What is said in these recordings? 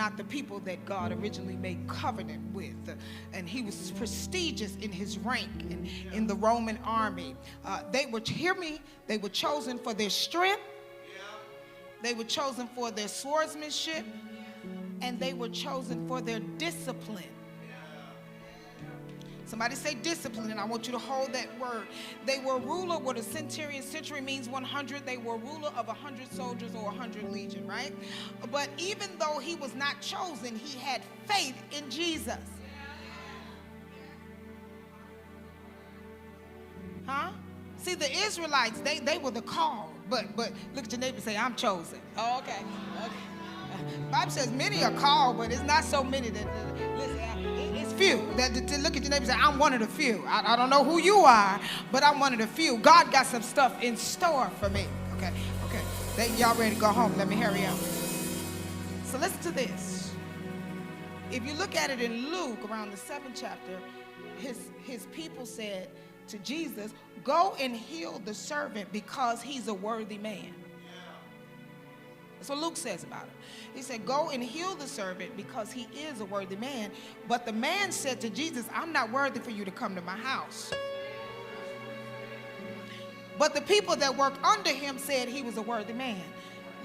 not the people that God originally made covenant with. And he was prestigious in his rank in the Roman army. They were, hear me, they were chosen for their strength. They were chosen for their swordsmanship. And they were chosen for their discipline. Somebody say discipline, and I want you to hold that word. They were ruler, what a centurion, century means 100. They were ruler of 100 soldiers or 100 legion, right? But even though he was not chosen, he had faith in Jesus. Huh? See, the Israelites, they were the called. But look at your neighbor and say, I'm chosen. Oh, okay. Bible says many are called, but it's not so many that listen, it's few. To look at your neighbor and say, I'm one of the few. I don't know who you are, but I'm one of the few. God got some stuff in store for me. Okay. Y'all ready to go home? Let me hurry up. So listen to this. If you look at it in Luke, around the 7th chapter, his people said to Jesus, go and heal the servant because he's a worthy man. That's what Luke says about him. He said, go and heal the servant because he is a worthy man. But the man said to Jesus, I'm not worthy for you to come to my house. But the people that worked under him said he was a worthy man.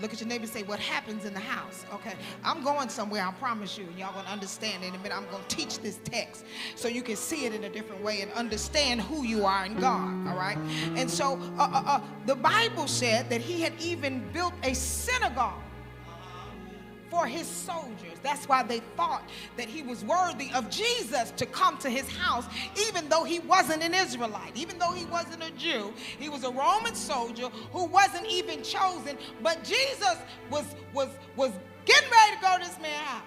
Look at your neighbor and say, what happens in the house? Okay, I'm going somewhere, I promise you. And y'all going to understand in a minute. I'm going to teach this text so you can see it in a different way and understand who you are in God, all right? And so the Bible said that he had even built a synagogue for his soldiers. That's why they thought that he was worthy of Jesus to come to his house, even though he wasn't an Israelite, even though he wasn't a Jew. He was a Roman soldier who wasn't even chosen, but Jesus was getting ready to go to this man's house.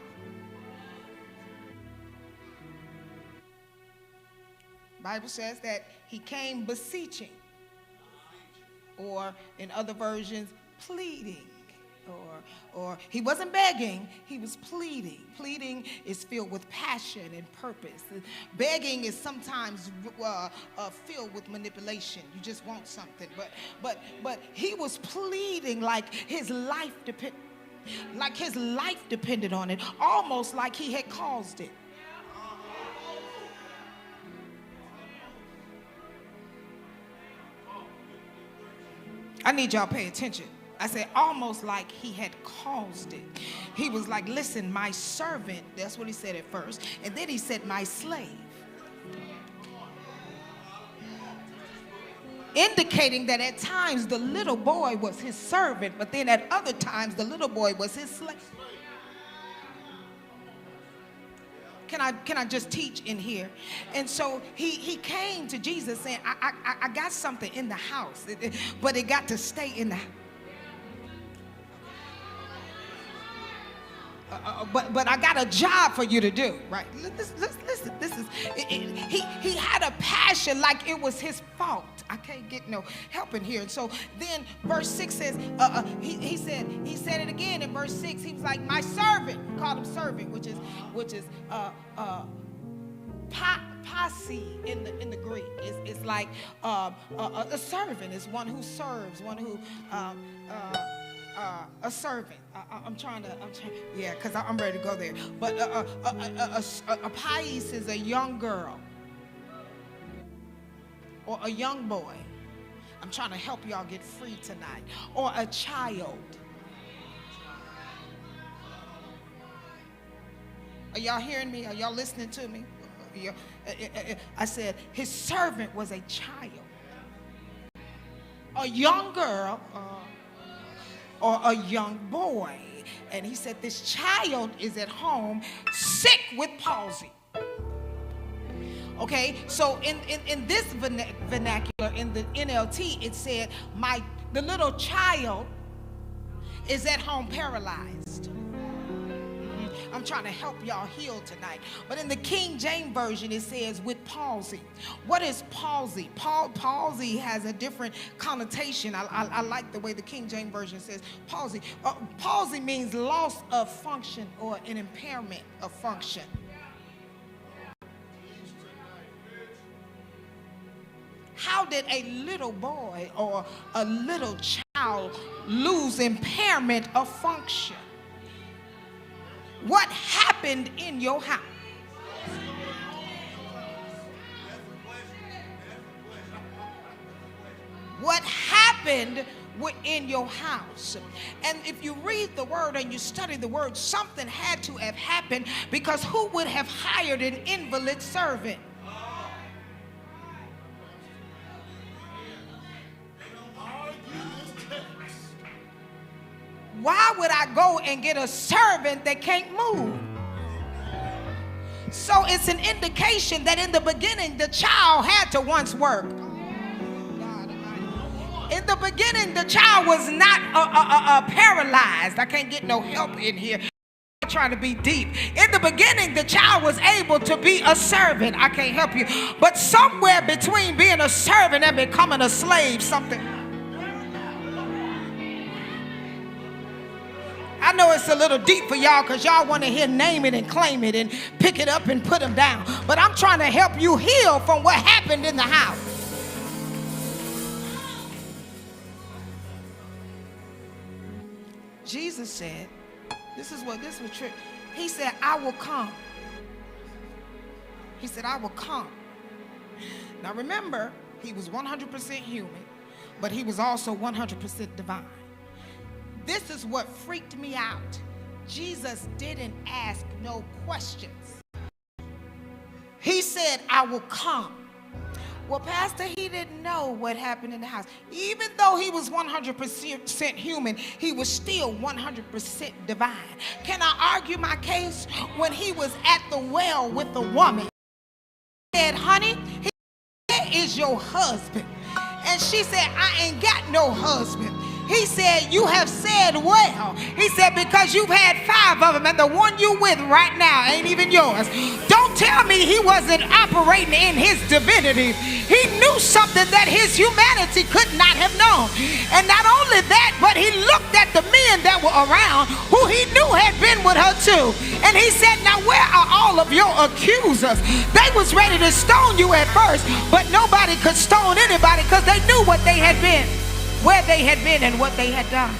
Bible says that he came beseeching, or in other versions, pleading. Or he wasn't begging, he was pleading. Pleading is filled with passion and purpose. Begging is sometimes filled with manipulation. You just want something. But he was pleading like his life depended on it, almost like he had caused it. I need y'all to pay attention. I said almost like he had caused it. He was like, listen, my servant, that's what he said at first. And then he said, my slave. Indicating that at times the little boy was his servant, but then at other times the little boy was his slave. Can I just teach in here? And so he came to Jesus saying, I got something in the house, but it got to stay in the house. But I got a job for you to do, right? Listen, this is, he had a passion like it was his fault. I can't get no help in here. And so then verse 6 says, he said it again in verse 6. He was like, my servant, we call him servant, which is pasi in the Greek. It's like a servant is one who serves, one who a servant. I'm trying, yeah, because I'm ready to go there. But a pais is a young girl or a young boy. I'm trying to help y'all get free tonight. Or a child. Are y'all hearing me? Are y'all listening to me? I said his servant was a child, a young girl, or a young boy. And he said this child is at home sick with palsy. Okay, so in this vernacular, in the NLT, it said the little child is at home paralyzed. I'm trying to help y'all heal tonight. But in the King James Version, it says with palsy. What is palsy? Palsy has a different connotation. I like the way the King James Version says palsy. Palsy means loss of function or an impairment of function. How did a little boy or a little child lose impairment of function? What happened in your house? What happened in your house? And if you read the word and you study the word, something had to have happened, because who would have hired an invalid servant? Why would I go and get a servant that can't move? So it's an indication that in the beginning the child had to once work. In the beginning the child was not paralyzed. I can't get no help in here. I'm trying to be deep. In the beginning the child was able to be a servant. I can't help you. But somewhere between being a servant and becoming a slave, something. I know it's a little deep for y'all because y'all want to hear name it and claim it and pick it up and put them down. But I'm trying to help you heal from what happened in the house. Jesus said, this was true. He said, I will come. He said, I will come. Now remember, he was 100% human, but he was also 100% divine. This is what freaked me out. Jesus didn't ask no questions. He said, I will come. Well, Pastor, he didn't know what happened in the house. Even though he was 100% human, he was still 100% divine. Can I argue my case? When he was at the well with the woman, he said, honey, where is your husband? And she said, I ain't got no husband. He said, you have said well. He said, because you've had 5 of them and the one you with right now ain't even yours. Don't tell me he wasn't operating in his divinity. He knew something that his humanity could not have known. And not only that, but he looked at the men that were around who he knew had been with her too. And he said, now where are all of your accusers? They was ready to stone you at first, but nobody could stone anybody because they knew what they had been. Where they had been and what they had done.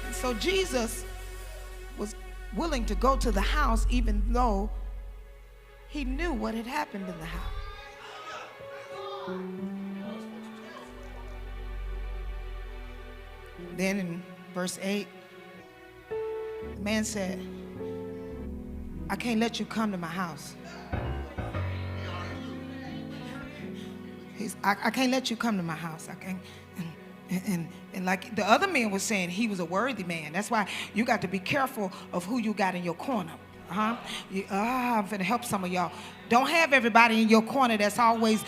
And so Jesus was willing to go to the house even though he knew what had happened in the house. Then in verse 8, the man said, I can't let you come to my house. I can't let you come to my house. I can't. And like the other man was saying, he was a worthy man. That's why you got to be careful of who you got in your corner. I'm finna help some of y'all. Don't have everybody in your corner that's always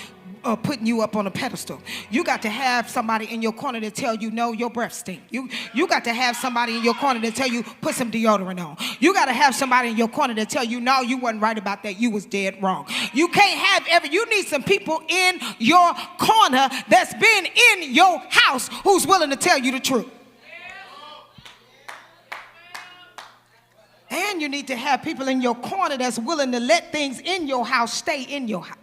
putting you up on a pedestal. You got to have somebody in your corner to tell you, no, your breath stink. You got to have somebody in your corner to tell you, put some deodorant on. You got to have somebody in your corner to tell you, no, you wasn't right about that. You was dead wrong. You can't have you need some people in your corner that's been in your house who's willing to tell you the truth. And you need to have people in your corner that's willing to let things in your house stay in your house.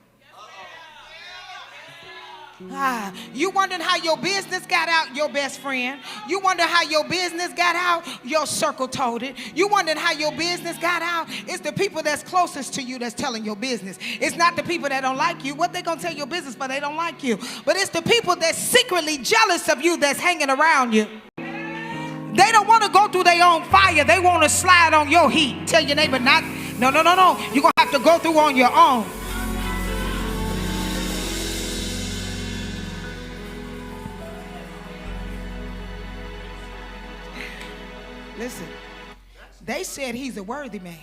You wondering how your business got out? Your best friend. You wonder how your business got out? Your circle told it. You wondering how your business got out? It's the people that's closest to you that's telling your business. It's not the people that don't like you. What they gonna tell your business, but they don't like you. But it's the people that's secretly jealous of you that's hanging around you. They don't want to go through their own fire. They want to slide on your heat. Tell your neighbor, no. You're going to have to go through on your own. Listen, they said he's a worthy man.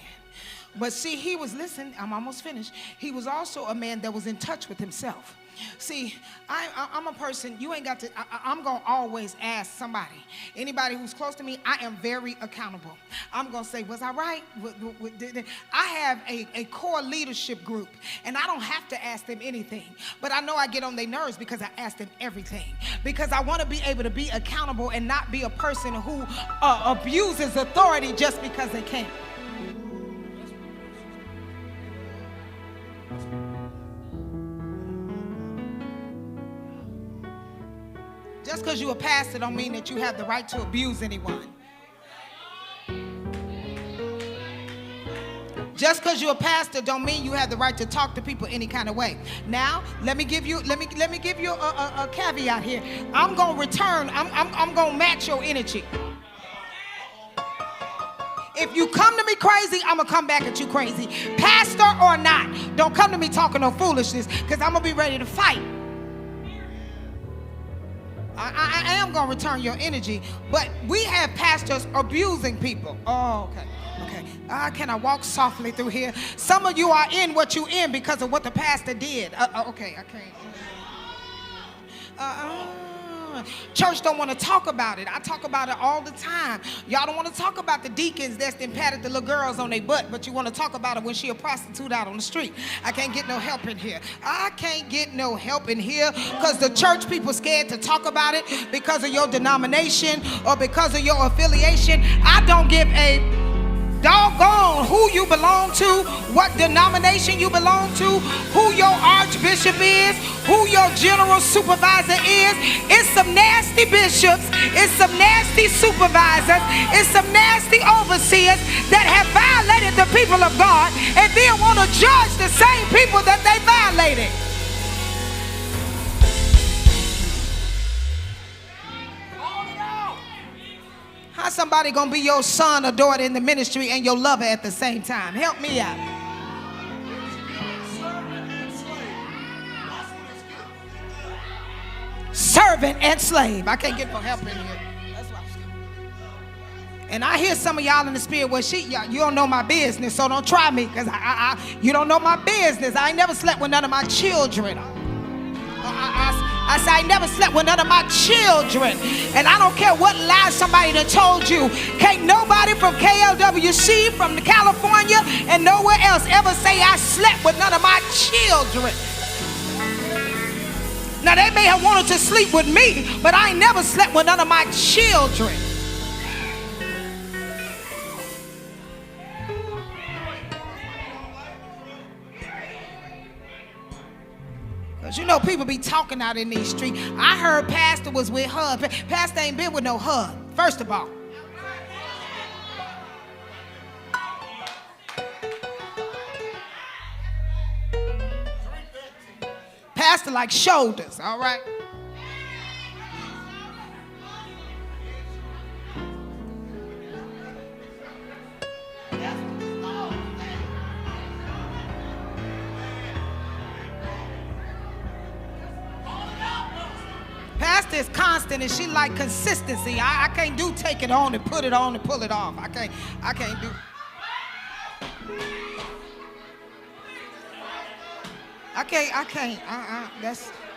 But see, he was, listen, I'm almost finished. He was also a man that was in touch with himself. See, I'm a person, you ain't got to, I'm going to always ask somebody. Anybody who's close to me, I am very accountable. I'm going to say, was I right? I have a core leadership group, and I don't have to ask them anything. But I know I get on their nerves because I ask them everything. Because I want to be able to be accountable and not be a person who abuses authority just because they can. Just because you're a pastor don't mean that you have the right to abuse anyone. Just because you're a pastor don't mean you have the right to talk to people any kind of way. Now, let me give you a caveat here. I'm gonna return. I'm gonna match your energy. If you come to me crazy, I'm gonna come back at you crazy, pastor or not. Don't come to me talking no foolishness, because I'm gonna be ready to fight. I am gonna return your energy, but we have pastors abusing people. Oh, okay. Can I walk softly through here? Some of you are in what you in because of what the pastor did. Okay, I can't. Church don't want to talk about it. I talk about it all the time. Y'all don't want to talk about the deacons that's then patted the little girls on their butt, but you want to talk about it when she a prostitute out on the street. I can't get no help in here. I can't get no help in here because the church people scared to talk about it because of your denomination or because of your affiliation. I don't give a doggone who you belong to, what denomination you belong to, who your archbishop is, who your general supervisor is. It's some nasty bishops, it's some nasty supervisors, it's some nasty overseers that have violated the people of God and then want to judge the same people that they violated. How somebody gonna be your son or daughter in the ministry and your lover at the same time? Help me out. Servant and slave. I can't get no help in here. That's why. And I hear some of y'all in the spirit, well, you don't know my business, so don't try me, because you don't know my business. I ain't never slept with none of my children. I said, I never slept with none of my children. And I don't care what lie somebody done told you. Can't nobody from KLWC, from California, and nowhere else ever say I slept with none of my children. Now, they may have wanted to sleep with me, but I ain't never slept with none of my children. You know, people be talking out in these streets. I heard pastor was with her. Pastor ain't been with no her, first of all. Pastor like shoulders, all right? Pastor is constant and she like consistency. I can't do take it on and put it on and pull it off. I can't do. I can't.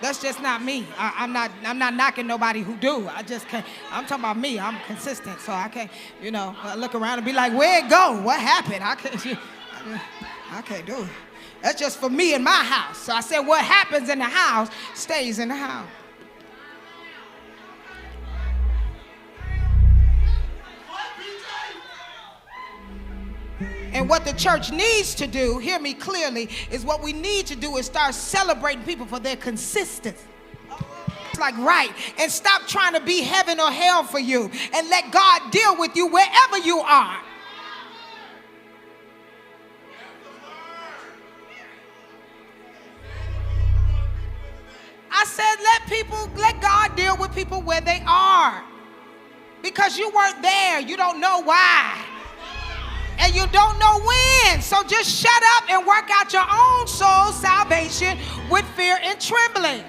That's just not me. I'm not knocking nobody who do. I just can't. I'm talking about me. I'm consistent, so I can't. You know, I look around and be like, where'd it go? What happened? I can't do it. That's just for me in my house. So I said, what happens in the house stays in the house. And what the church needs to do, hear me clearly, is what we need to do is start celebrating people for their consistency. It's like right, and stop trying to be heaven or hell for you, and let God deal with you wherever you are. I said let God deal with people where they are, because you weren't there. You don't know why. And you don't know when. So just shut up and work out your own soul salvation with fear and trembling.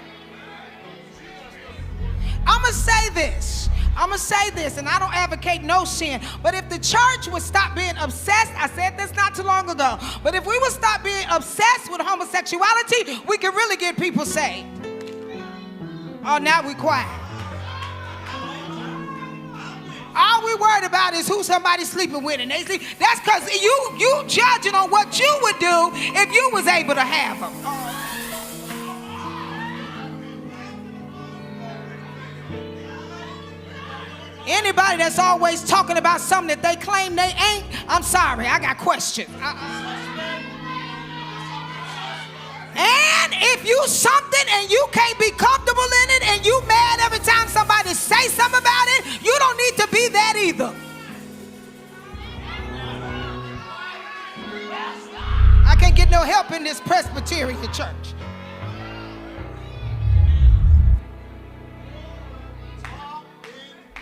I'm going to say this, and I don't advocate no sin, but if the church would stop being obsessed, I said this not too long ago, but if we would stop being obsessed with homosexuality, we can really get people saved. Oh, now we quiet. All we worried about is who somebody's sleeping with, and they sleep. That's because you judging on what you would do if you was able to have them. Anybody that's always talking about something that they claim they ain't, I'm sorry, I got questions. And if you something and you can't be comfortable in it and you mad every time somebody say something about it, you don't need to be that either. no help in this Presbyterian church.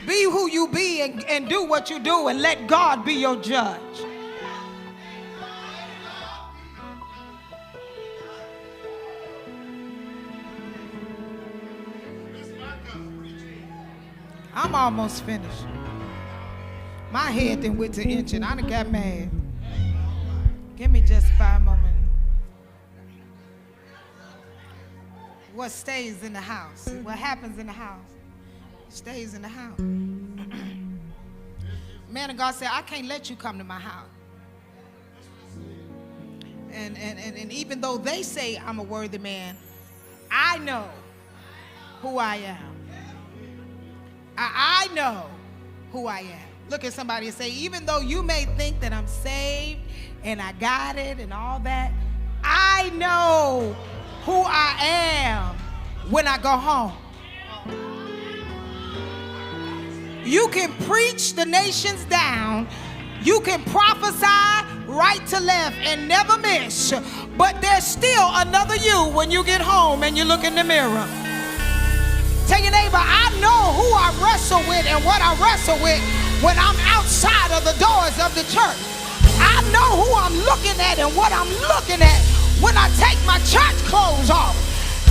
Be who you be and do what you do and let God be your judge. I'm almost finished. My head then went to inching. I done got mad. Give me just 5 more minutes. What stays in the house? What happens in the house? Stays in the house. Man of God said, I can't let you come to my house. And even though they say I'm a worthy man, I know who I am. I know who I am. Look at somebody and say, even though you may think that I'm saved and I got it and all that, I know who I am when I go home. You can preach the nations down. You can prophesy right to left and never miss. But there's still another you when you get home and you look in the mirror. Tell your neighbor, I know who I wrestle with and what I wrestle with when I'm outside of the doors of the church. I know who I'm looking at and what I'm looking at when I take my church clothes off.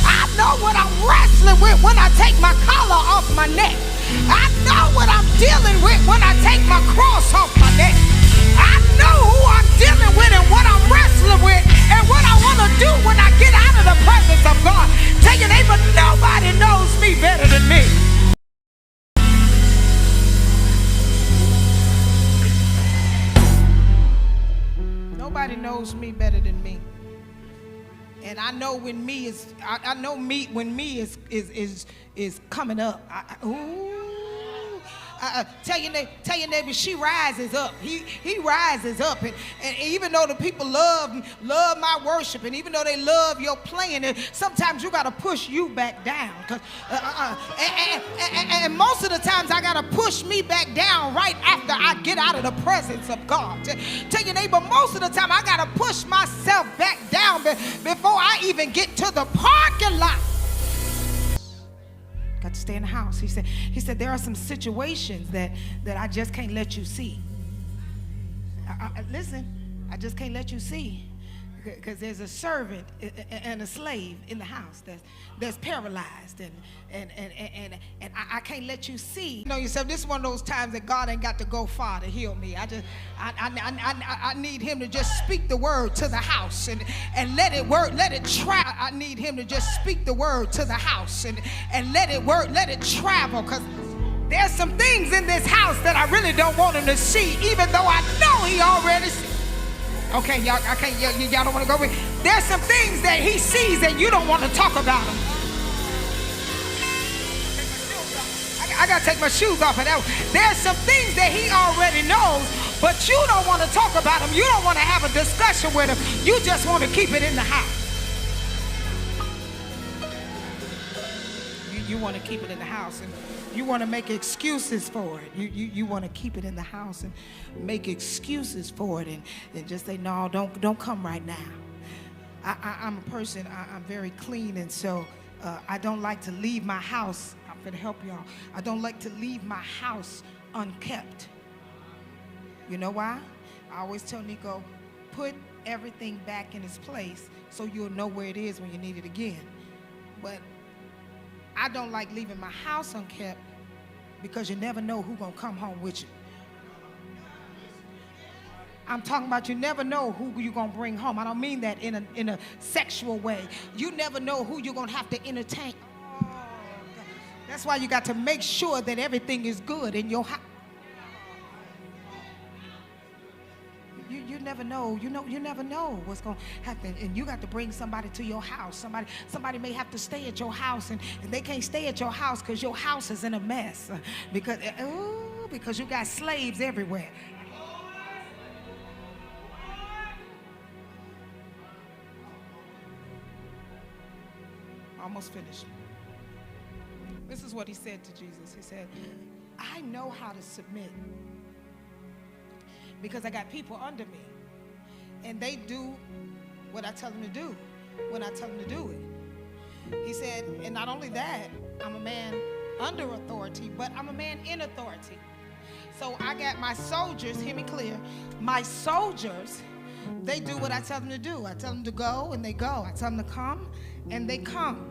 I know what I'm wrestling with when I take my collar off my neck. I know what I'm dealing with when I take my cross off my neck. I know who I'm dealing with and what I'm wrestling with and what I want to do when I get out of the presence of God. Tell your neighbor, nobody knows me better than me. Nobody knows me better than me. And I know when me is, I know me when me is coming up. Tell your neighbor, she rises up. He rises up. And even though the people love my worship, and even though they love your playing, sometimes you got to push you back down. And most of the times I got to push me back down right after I get out of the presence of God. Tell your neighbor, most of the time I got to push myself back down before I even get to the parking lot. Got to stay in the house. He said there are some situations that I just can't let you see. Listen, I just can't let you see, because there's a servant and a slave in the house that's paralyzed, and I can't let you see. You know yourself, this is one of those times that God ain't got to go far to heal me. I need him to just speak the word to the house and let it travel. I need him to just speak the word to the house and let it travel, because there's some things in this house that I really don't want him to see, even though I know he already sees. Okay, y'all, y'all don't want to go with. There's some things that he sees and you don't want to talk about them. I got to take my shoes off of that. There's some things that he already knows, but you don't want to talk about them. You don't want to have a discussion with him. You just want to keep it in the house. You want to keep it in the house, and you want to make excuses for it. You want to keep it in the house and make excuses for it, and just say, no, don't come right now. I'm a person, I'm very clean, and so I don't like to leave my house. I'm going to help y'all. I don't like to leave my house unkept. You know why? I always tell Nico, put everything back in its place so you'll know where it is when you need it again. But I don't like leaving my house unkept, because you never know who's going to come home with you. I'm talking about you never know who you're going to bring home. I don't mean that in a sexual way. You never know who you're going to have to entertain. Oh, that's why you got to make sure that everything is good in your house. You never know. You never know what's going to happen, and you got to bring somebody to your house. Somebody may have to stay at your house, and they can't stay at your house because your house is in a mess, because you got slaves everywhere. Almost finished. This is what he said to Jesus. He said, I know how to submit, because I got people under me, and they do what I tell him to do when I tell him to do it. He said, and not only that, I'm a man under authority, but I'm a man in authority. So I got my soldiers, hear me clear, my soldiers, they do what I tell them to do. I tell them to go, and they go. I tell them to come, and they come.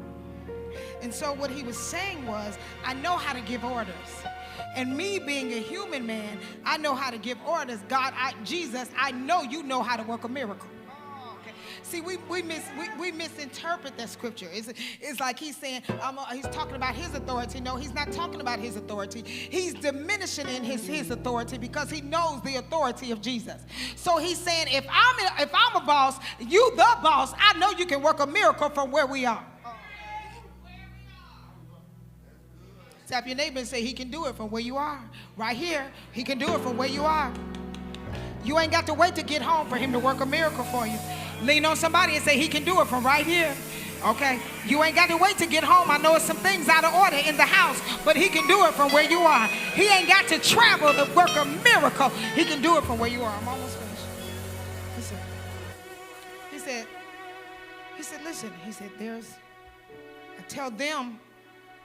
And so what he was saying was, I know how to give orders. And me being a human man, I know how to give orders. God, Jesus, I know you know how to work a miracle. See, we misinterpret that scripture. It's like he's saying, he's talking about his authority. No, he's not talking about his authority. He's diminishing in his authority because he knows the authority of Jesus. So he's saying, if I'm a boss, you the boss, I know you can work a miracle from where we are. Tap your neighbor and say, he can do it from where you are. Right here, he can do it from where you are. You ain't got to wait to get home for him to work a miracle for you. Lean on somebody and say, he can do it from right here. Okay? You ain't got to wait to get home. I know it's some things out of order in the house, but he can do it from where you are. He ain't got to travel to work a miracle. He can do it from where you are. I'm almost finished. Listen. He said, listen. He said, I tell them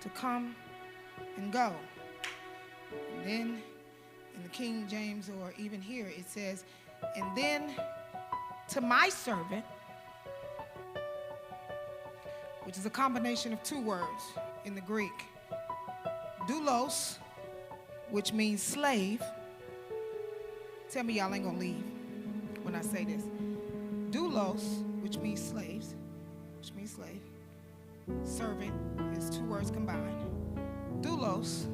to come and go. And then in the King James, or even here, it says, and then to my servant, which is a combination of two words in the Greek, doulos, which means slave. Tell me y'all ain't gonna leave when I say this. Doulos, which means slaves, servant is two words combined. Doulos,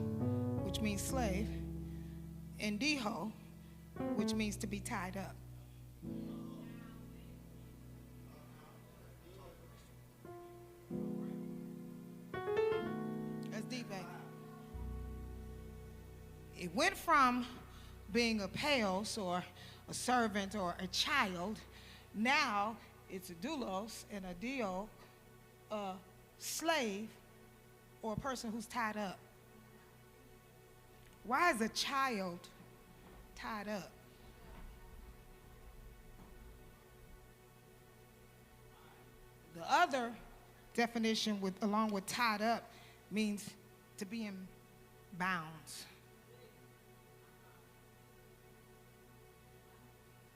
which means slave, and diho, which means to be tied up. That's deep, ain't it? It went from being a paeos, or a servant, or a child. Now it's a doulos and a dio, a slave, or a person who's tied up. Why is a child tied up? The other definition, along with tied up, means to be in bounds.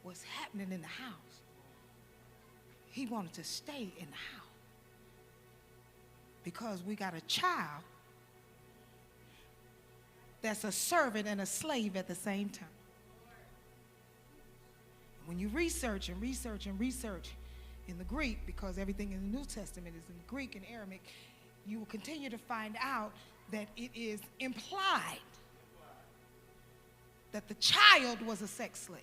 What's happening in the house? He wanted to stay in the house because we got a child that's a servant and a slave at the same time. When you research and research and research in the Greek, because everything in the New Testament is in Greek and Aramaic, you will continue to find out that it is implied that the child was a sex slave.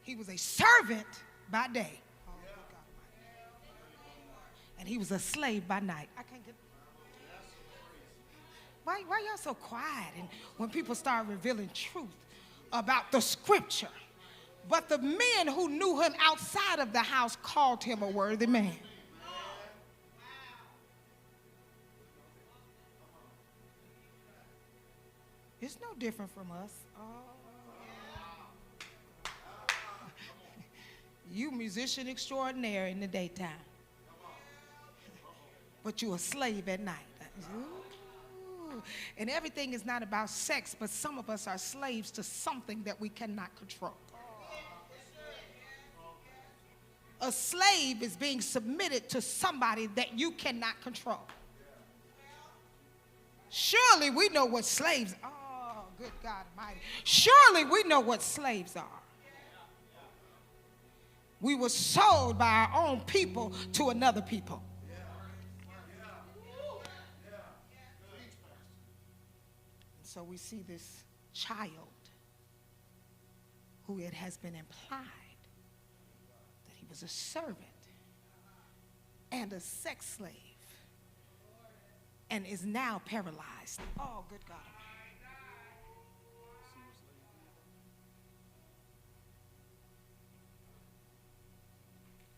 He was a servant by day. And he was a slave by night. I can't get. Why y'all so quiet? And when people start revealing truth about the scripture, but the men who knew him outside of the house called him a worthy man. It's no different from us. You musician extraordinaire in the daytime, but you a slave at night. Ooh. And everything is not about sex, but some of us are slaves to something that we cannot control. A slave is being submitted to somebody that you cannot control. Surely we know what slaves are. Oh, good God Almighty. Surely we know what slaves are. We were sold by our own people to another people. So we see this child who it has been implied that he was a servant and a sex slave and is now paralyzed. Oh, good God.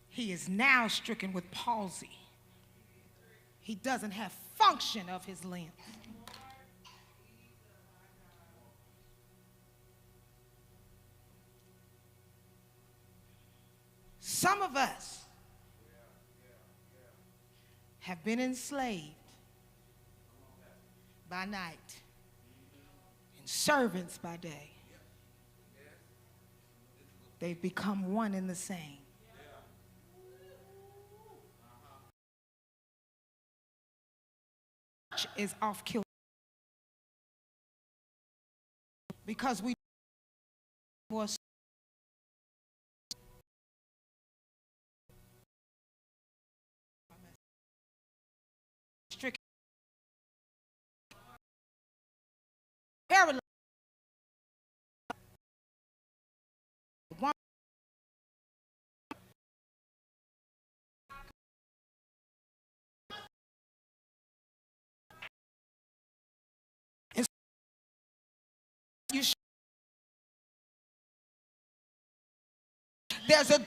He is now stricken with palsy. He doesn't have function of his limbs. Some of us have been enslaved by night and servants by day. They've become one and the same. Is off kilter because we more strict parallel. There's a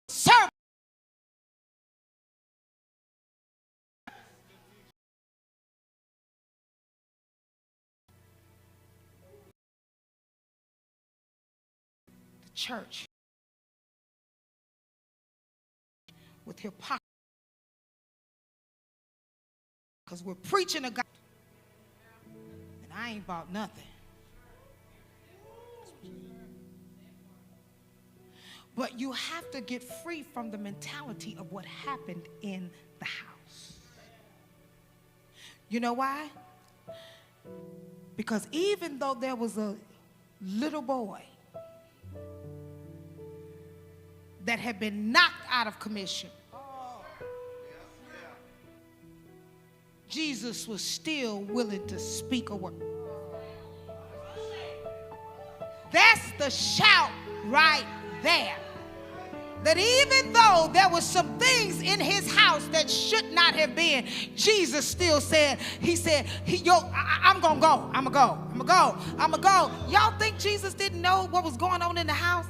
servant. The church with hypocrisy, because we're preaching a God and I ain't bought nothing. But you have to get free from the mentality of what happened in the house. You know why? Because even though there was a little boy that had been knocked out of commission, Jesus was still willing to speak a word. That's the shout right there. That even though there were some things in his house that should not have been, Jesus still said, I'm going to go. I'm going to go. Y'all think Jesus didn't know what was going on in the house?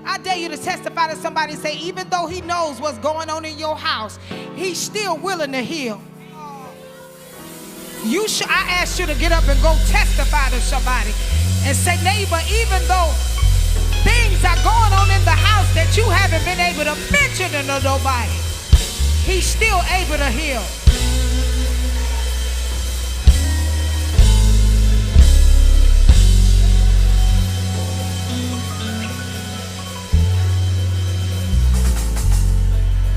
I dare you to testify to somebody and say, even though he knows what's going on in your house, he's still willing to heal. I asked you to get up and go testify to somebody and say, neighbor, even though things are going on in the house that you haven't been able to mention to nobody, he's still able to heal.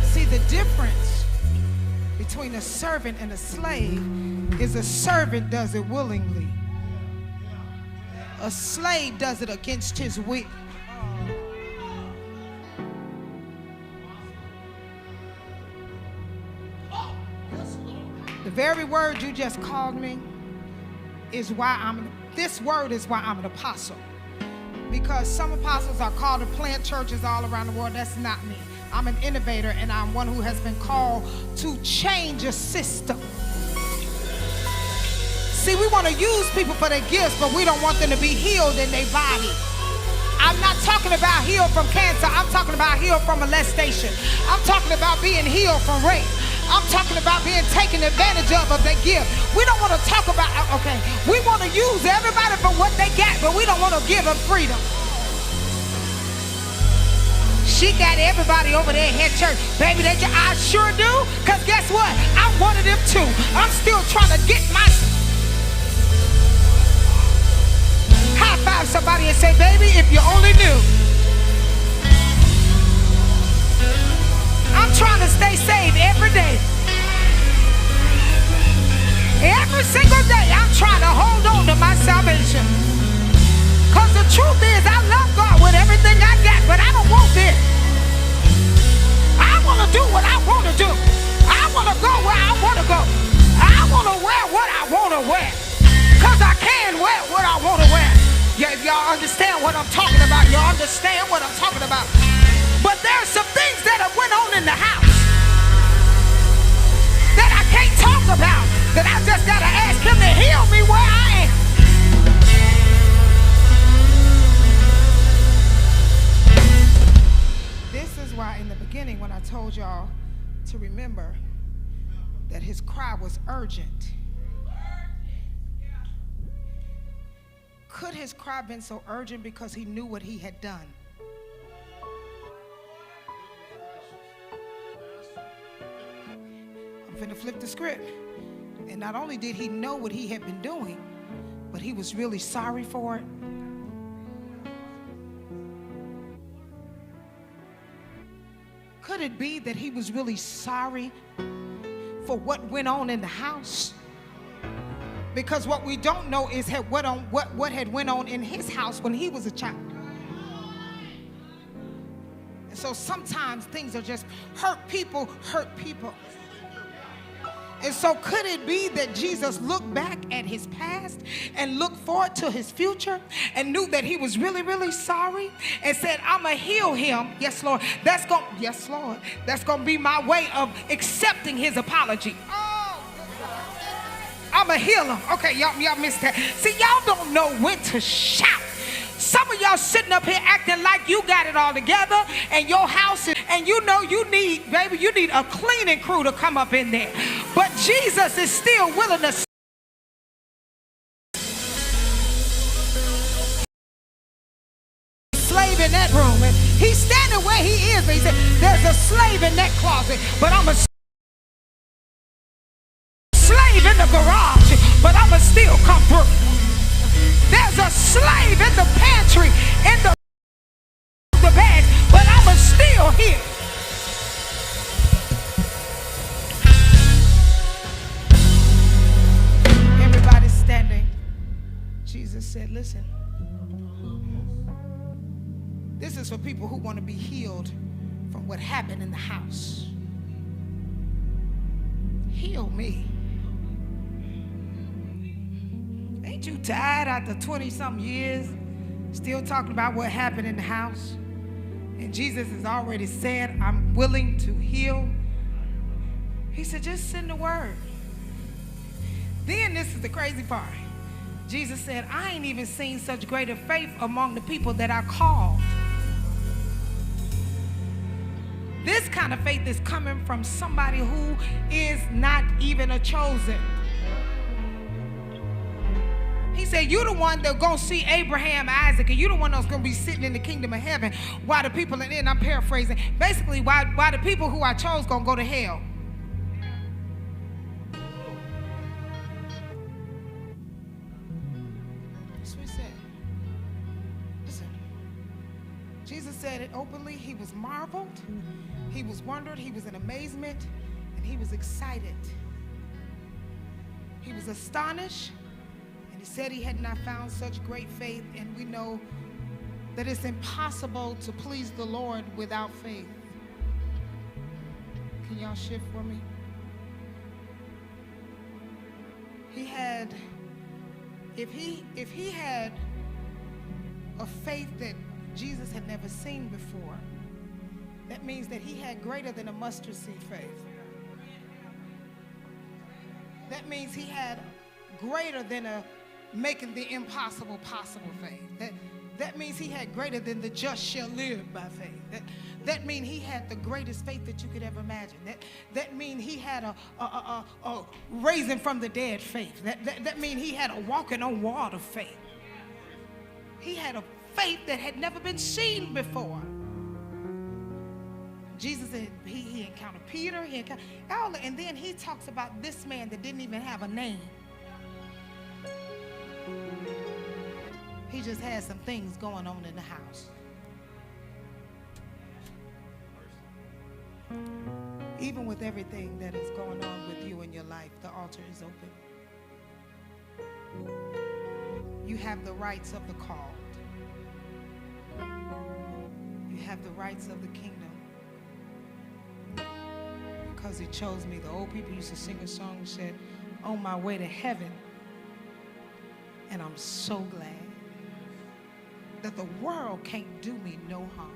See, the difference between a servant and a slave is a servant does it willingly. A slave does it against his will. The very word you just called me is why this word is why I'm an apostle. Because some apostles are called to plant churches all around the world. That's not me. I'm an innovator, and I'm one who has been called to change a system. See, we want to use people for their gifts, but we don't want them to be healed in their body. I'm not talking about healed from cancer. I'm talking about healed from molestation. I'm talking about being healed from rape. I'm talking about being taken advantage of their gift. We don't want to talk about, okay, we want to use everybody for what they got, but we don't want to give them freedom. She got everybody over there at church. Baby, I sure do, because guess what? I'm one of them too. I'm still trying to get my... High five somebody and say, baby, if you only knew. I'm trying to stay saved every day. Every single day, I'm trying to hold on to my salvation. Because the truth is, I love God with everything I got, but I don't want this. I want to do what I want to do. I want to go where I want to go. I want to wear what I want to wear. Because I can wear what I want to wear. Y'all understand what I'm talking about. Y'all understand what I'm talking about. But there's some things that have went on in the house that I can't talk about, that I just got to ask him to heal me where I am. beginning when I told y'all to remember that his cry was urgent. Could his cry been so urgent because he knew what he had done? I'm finna flip the script. And not only did he know what he had been doing, but he was really sorry for it. Could it be that he was really sorry for what went on in the house? Because what we don't know is what had went on in his house when he was a child. And so sometimes things are just hurt people. And so could it be that Jesus looked back at his past and looked forward to his future and knew that he was really, really sorry and said, I'm going to heal him. Yes, Lord. Yes, Lord. That's going to be my way of accepting his apology. I'm going to heal him. Okay, y'all missed that. See, y'all don't know when to shout. Some of y'all sitting up here acting like you got it all together and your house is, and you know you need a cleaning crew to come up in there. But Jesus is still willing to slave in that room. And he's standing where he is. But he said, there's a slave in that closet, but I'm a slave in the garage, but I'm going to still come through. There's a slave in the pantry, in the bag, but I'm still here. Everybody's standing. Jesus said, listen, this is for people who want to be healed from what happened in the house. Heal me. Ain't you tired after 20-something years still talking about what happened in the house? And Jesus has already said, I'm willing to heal. He said, just send the word. Then this is the crazy part. Jesus said, I ain't even seen such greater faith among the people that I called. This kind of faith is coming from somebody who is not even a chosen. He said, you're the one that's going to see Abraham, Isaac, and you're the one that's going to be sitting in the kingdom of heaven while the people, and I'm paraphrasing, basically why the people who I chose going to go to hell. That's what he said. Listen, Jesus said it openly. He was marveled, he was wondered, he was in amazement, and he was excited. He was astonished. He said he had not found such great faith, and we know that it's impossible to please the Lord without faith. Can y'all shift for me? He had, if he had a faith that Jesus had never seen before, that means that he had greater than a mustard seed faith. That means he had greater than a making the impossible possible faith. That means he had greater than the just shall live by faith. That means he had the greatest faith that you could ever imagine. That means he had a raising from the dead faith. That means he had a walking on water faith. He had a faith that had never been seen before. Jesus said he encountered Peter, and then he talks about this man that didn't even have a name. He just had some things going on in the house. Even with everything that is going on with you in your life, the altar is open. You have the rights of the called. You have the rights of the kingdom. Because he chose me. The old people used to sing a song that said, on my way to heaven. And I'm so glad that the world can't do me no harm.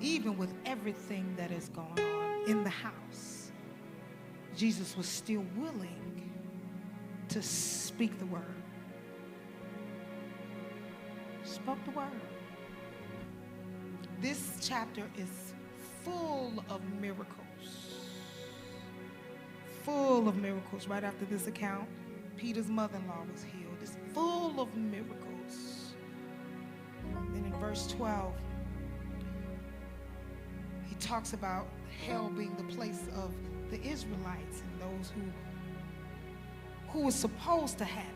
Even with everything that is going on in the house, Jesus was still willing to speak the word. Spoke the word. This chapter is full of miracles. Full of miracles. Right after this account, Peter's mother-in-law was healed. It's full of miracles. Then in verse 12, he talks about hell being the place of the Israelites and those who were supposed to have it.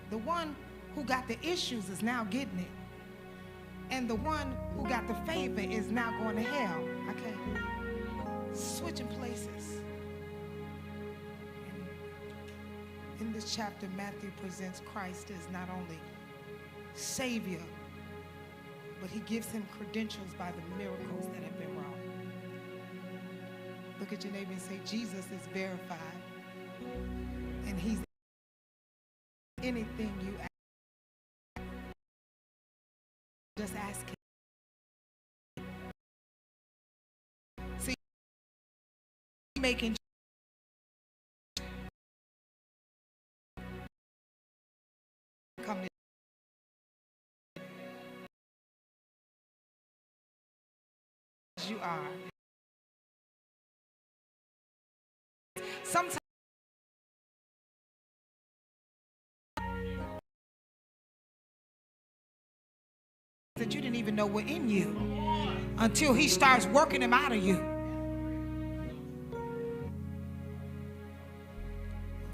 The one who got the issues is now getting it. And the one who got the favor is now going to hell. Okay? Switching places. And in this chapter, Matthew presents Christ as not only Savior, but he gives him credentials by the miracles that have been wrought. Look at your neighbor and say, Jesus is verified. And he's anything you ask. Just ask him. See, making come to you are. Sometimes that you didn't even know were in you until he starts working them out of you.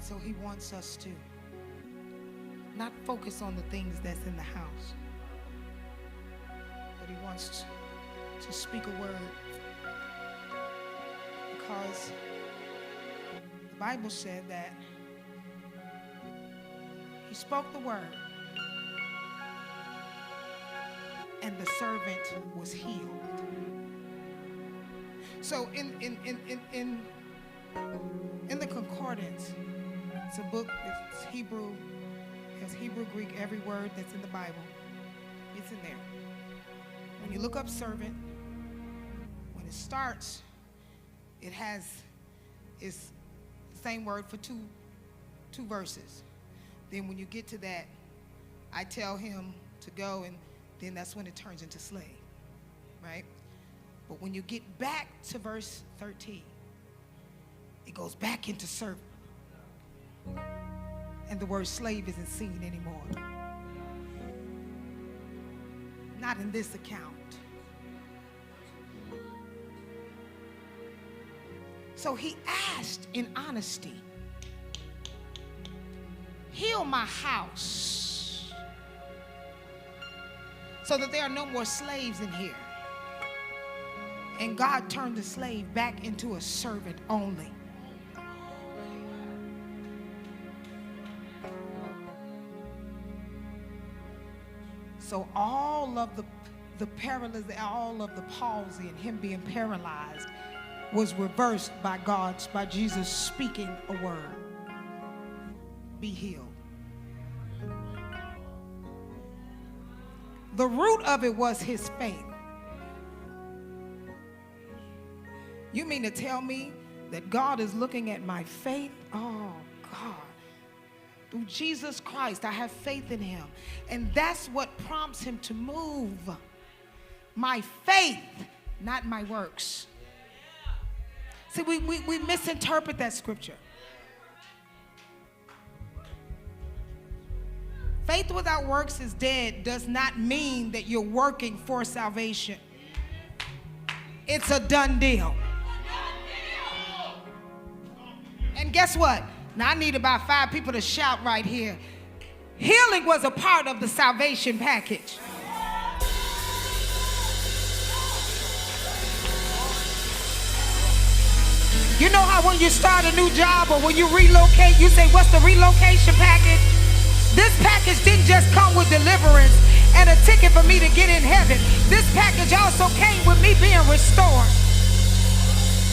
So he wants us to not focus on the things that's in the house, but he wants to speak a word, because the Bible said that he spoke the word and the servant was healed. So in the concordance, it's a book, it's Hebrew, it has Hebrew, Greek, every word that's in the Bible, it's in there. When you look up servant, when it starts, it's the same word for two verses. Then when you get to that, I tell him to go, and then that's when it turns into slave, right? But when you get back to verse 13, it goes back into servant. And the word slave isn't seen anymore. Not in this account. So he asked in honesty, heal my house so that there are no more slaves in here. And God turned the slave back into a servant only. So all of the paralysis, all of the palsy and him being paralyzed was reversed by Jesus speaking a word. Be healed. The root of it was his faith. You mean to tell me that God is looking at my faith? Oh, God. Through Jesus Christ, I have faith in him. And that's what prompts him to move. My faith, not my works. See, we misinterpret that scripture. Faith without works is dead does not mean that you're working for salvation. It's a done deal. And guess what? Now I need about 5 people to shout right here. Healing was a part of the salvation package. You know how when you start a new job or when you relocate, you say, what's the relocation package? This package didn't just come with deliverance and a ticket for me to get in heaven. This package also came with me being restored.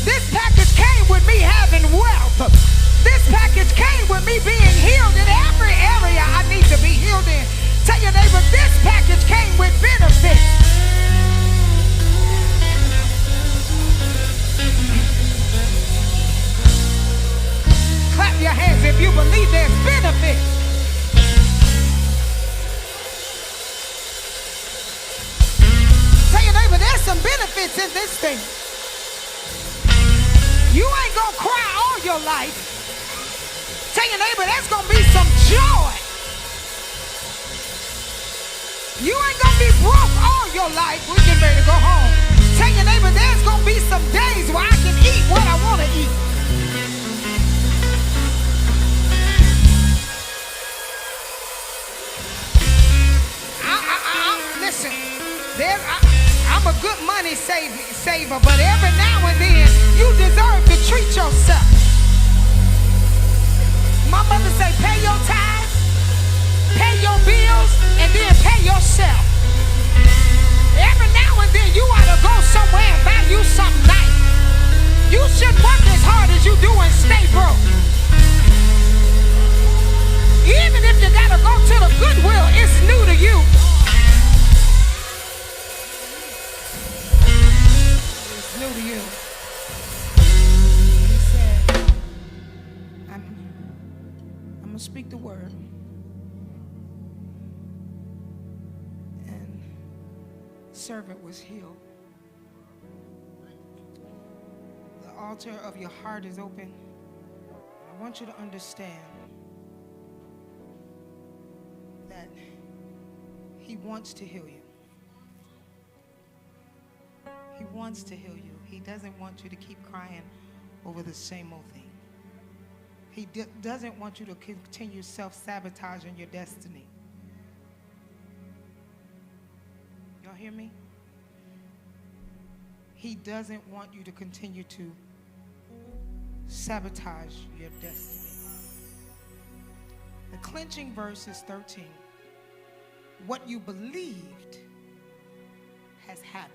This package came with me having wealth. This package came with me being healed in every area I need to be healed in. Tell your neighbor, this package came with benefits. Clap your hands if you believe there's benefits. this thing. You ain't gonna cry all your life. Tell your neighbor there's gonna be some joy. You ain't gonna be broke all your life. We're getting ready to go home. Tell your neighbor there's gonna be some days where I can eat what I want to eat. Listen, I'm a good money saver, but every now and then you deserve to treat yourself. My mother say, pay your tithes, pay your bills, and then pay yourself. Every now and then you ought to go somewhere and buy you something nice. You shouldn't work as hard as you do and stay broke. Even if you gotta go to the Goodwill, it's new to you. It's new to you. He said, I'm gonna speak the word. And servant was healed. The altar of your heart is open. I want you to understand that he wants to heal you. He wants to heal you. He doesn't want you to keep crying over the same old thing. He doesn't want you to continue self-sabotaging your destiny. Y'all hear me? He doesn't want you to continue to sabotage your destiny. The clinching verse is 13. What you believed has happened.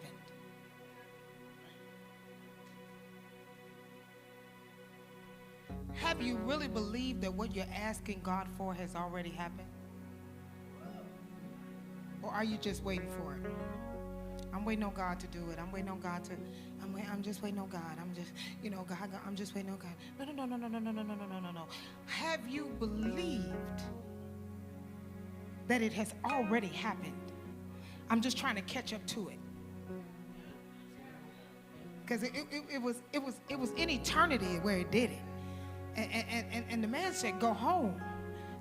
Have you really believed that what you're asking God for has already happened? Or are you just waiting for it? I'm waiting on God to do it. I'm waiting on God to, I'm just waiting on God. I'm just, God, I'm just waiting on God. No. Have you believed that it has already happened? I'm just trying to catch up to it. Because it was in eternity where it did it. And the man said, go home.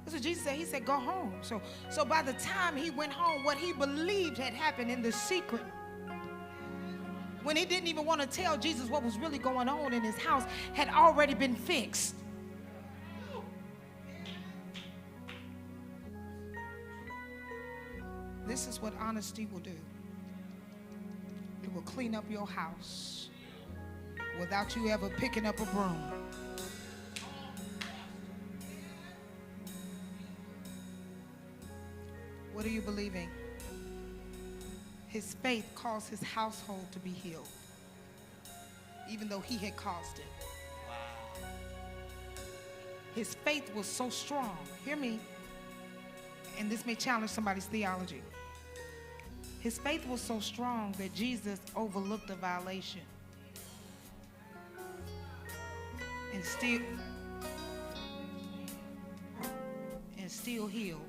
That's what Jesus said. He said, go home. So by the time he went home, what he believed had happened in the secret, when he didn't even want to tell Jesus what was really going on in his house, had already been fixed. This is what honesty will do. It will clean up your house without you ever picking up a broom. What are you believing? His faith caused his household to be healed, even though he had caused it. Wow. His faith was so strong. Hear me. And this may challenge somebody's theology. His faith was so strong that Jesus overlooked a violation and still healed.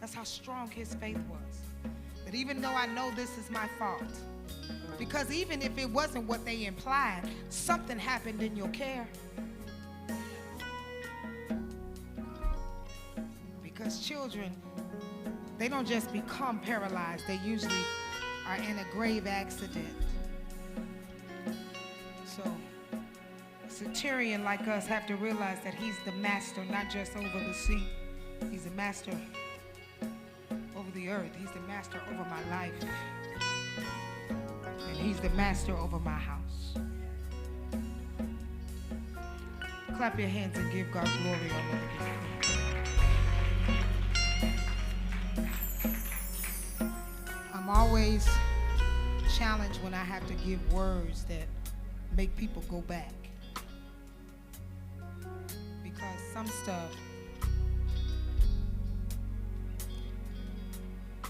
That's how strong his faith was. That even though I know this is my fault, because even if it wasn't what they implied, something happened in your care. Because children, they don't just become paralyzed. They usually are in a grave accident. So a centurion like us have to realize that he's the master, not just over the sea. He's the master over the earth. He's the master over my life. And he's the master over my house. Clap your hands and give God glory on that. I'm always challenged when I have to give words that make people go back. Because some stuff,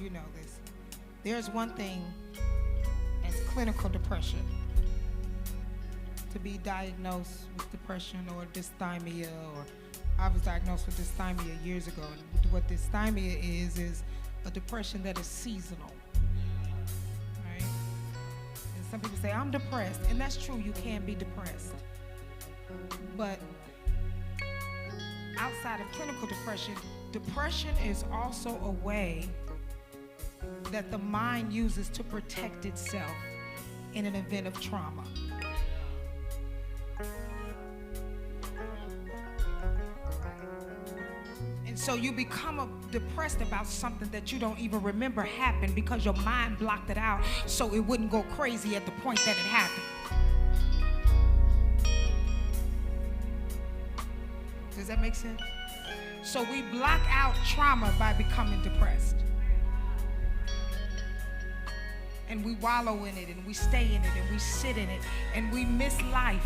you know this. There's one thing as clinical depression, to be diagnosed with depression or dysthymia or I was diagnosed with dysthymia years ago. And what dysthymia is a depression that is seasonal. Right? And some people say, I'm depressed. And that's true, you can be depressed. But outside of clinical depression, depression is also a way that the mind uses to protect itself in an event of trauma. And so you become depressed about something that you don't even remember happened because your mind blocked it out so it wouldn't go crazy at the point that it happened. Does that make sense? So we block out trauma by becoming depressed. And we wallow in it, and we stay in it, and we sit in it, and we miss life.